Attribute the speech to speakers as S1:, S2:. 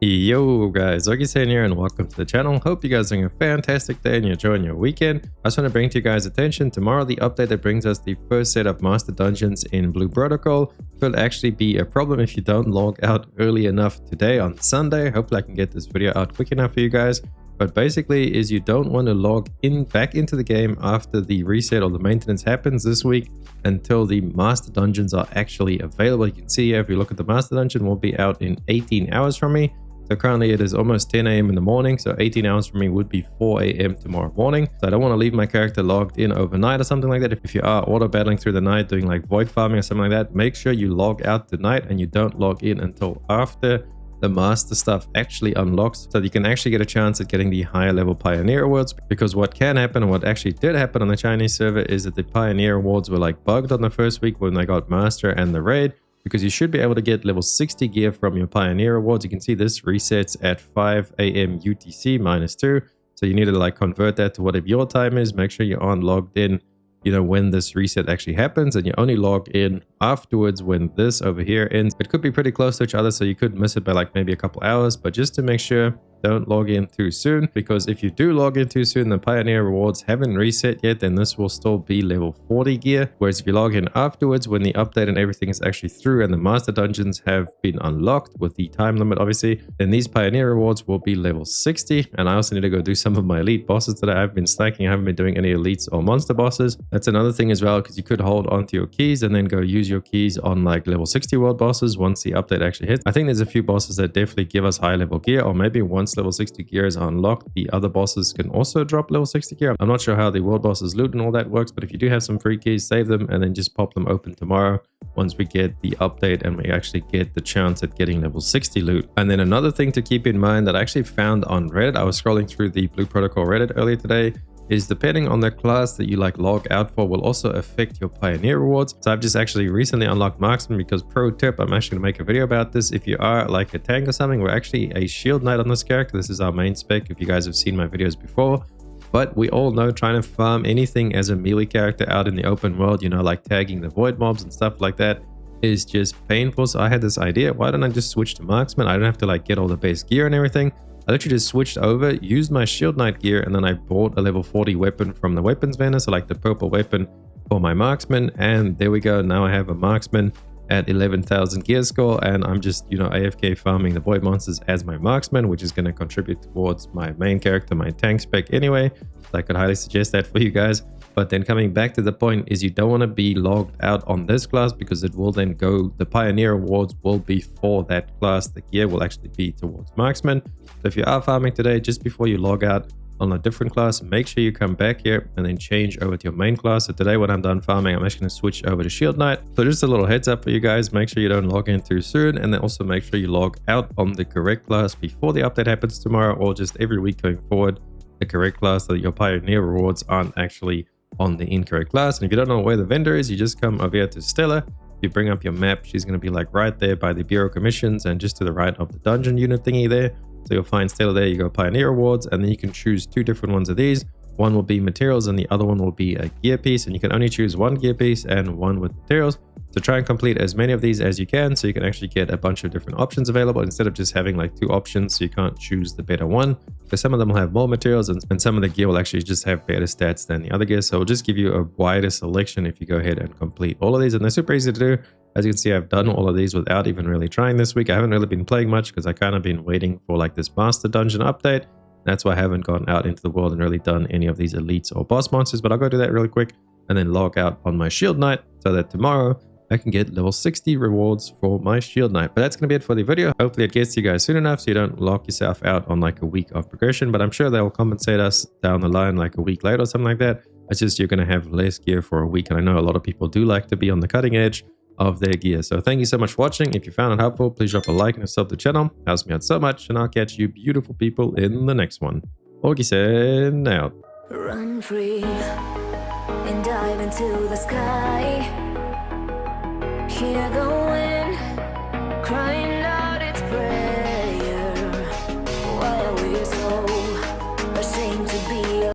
S1: Yo guys, Augiesaint here and welcome to the channel. Hope you guys are having a fantastic day and you're enjoying your weekend. I just want to bring to you guys attention tomorrow the update that brings us the first set of master dungeons in Blue Protocol could actually be a problem if you don't log out early enough today on Sunday. Hopefully I can get this video out quick enough for you guys. But basically is you don't want to log back into the game after the reset or the maintenance happens this week until the master dungeons are actually available. You can see here, if you look at the master dungeon, will be out in 18 hours from me. So currently it is almost 10 a.m. in the morning, so 18 hours for me would be 4 a.m. tomorrow morning. So I don't want to leave my character logged in overnight or something like that. If you are auto battling through the night, doing like void farming or something like that, make sure you log out tonight and you don't log in until after the master stuff actually unlocks, so you can actually get a chance at getting the higher level Pioneer Awards. Because what can happen, and what actually did happen on the Chinese server, is that the Pioneer Awards were like bugged on the first week when they got Master and the Raid, because you should be able to get level 60 gear from your Pioneer Awards. You can see this resets at 5 a.m. UTC -2. So you need to like convert that to whatever your time is. Make sure you aren't logged in, you know, when this reset actually happens, and you only log in afterwards when this over here ends. It could be pretty close to each other, so you could miss it by like maybe a couple hours, but just to make sure, don't log in too soon, because if you do log in too soon, the Pioneer Rewards haven't reset yet, then this will still be level 40 gear. Whereas if you log in afterwards, when the update and everything is actually through and the master dungeons have been unlocked with the time limit, obviously, then these Pioneer Rewards will be level 60. And I also need to go do some of my elite bosses today. I've been slacking. I haven't been doing any elites or monster bosses. That's another thing as well, because you could hold onto your keys and then go use your keys on like level 60 world bosses once the update actually hits. I think there's a few bosses that definitely give us high level gear, or maybe once level 60 gear is unlocked, the other bosses can also drop level 60 gear. I'm not sure how the world bosses loot and all that works, but if you do have some free keys, save them and then just pop them open tomorrow once we get the update and we actually get the chance at getting level 60 loot. And then another thing to keep in mind that I actually found on Reddit, I was scrolling through the Blue Protocol Reddit earlier today, is depending on the class that you like log out for will also affect your Pioneer Rewards. So I've just actually recently unlocked Marksman, because pro tip, I'm actually going to make a video about this. If you are like a tank or something, we're actually a shield knight on this character. This is our main spec if you guys have seen my videos before. But we all know trying to farm anything as a melee character out in the open world, you know, like tagging the void mobs and stuff like that, is just painful. So I had this idea, why don't I just switch to Marksman? I don't have to like get all the base gear and everything. I literally just switched over, used my shield knight gear, and then I bought a level 40 weapon from the weapons vendor, so like the purple weapon for my marksman, and there we go. Now I have a marksman at 11,000 gear score, and I'm just, you know, AFK farming the void monsters as my marksman, which is going to contribute towards my main character, my tank spec anyway. So I could highly suggest that for you guys. But then coming back to the point is you don't want to be logged out on this class, because it will then go, the Pioneer Awards will be for that class. The gear will actually be towards Marksman. So if you are farming today, just before you log out on a different class, make sure you come back here and then change over to your main class. So today when I'm done farming, I'm actually going to switch over to Shield Knight. So just a little heads up for you guys, make sure you don't log in too soon, and then also make sure you log out on the correct class before the update happens tomorrow, or just every week going forward, the correct class, so that your Pioneer Rewards aren't actually on the incorrect class. And if you don't know where the vendor is, you just come over here to Stella. You bring up your map, she's going to be like right there by the Bureau Commissions and just to the right of the dungeon unit thingy there. So you'll find Stella there, you go Pioneer Awards, and then you can choose two different ones of these. One will be materials and the other one will be a gear piece, and you can only choose one gear piece and one with materials. So try and complete as many of these as you can, so you can actually get a bunch of different options available instead of just having like two options, so you can't choose the better one. Because some of them will have more materials and some of the gear will actually just have better stats than the other gear. So it'll just give you a wider selection if you go ahead and complete all of these, and they're super easy to do. As you can see, I've done all of these without even really trying this week. I haven't really been playing much because I kind of been waiting for like this master dungeon update. That's why I haven't gone out into the world and really done any of these elites or boss monsters, but I'll go do that really quick and then log out on my Shield Knight so that tomorrow I can get level 60 rewards for my Shield Knight. But that's going to be it for the video. Hopefully it gets to you guys soon enough so you don't lock yourself out on like a week of progression, but I'm sure they'll compensate us down the line like a week later or something like that. It's just you're going to have less gear for a week, and I know a lot of people do like to be on the cutting edge of their gear. So thank you so much for watching. If you found it helpful, please drop a like and sub to the channel. It helps me out so much, and I'll catch you beautiful people in the next one. Augiesaint out.
S2: Run free and dive into the sky. Hear the wind crying.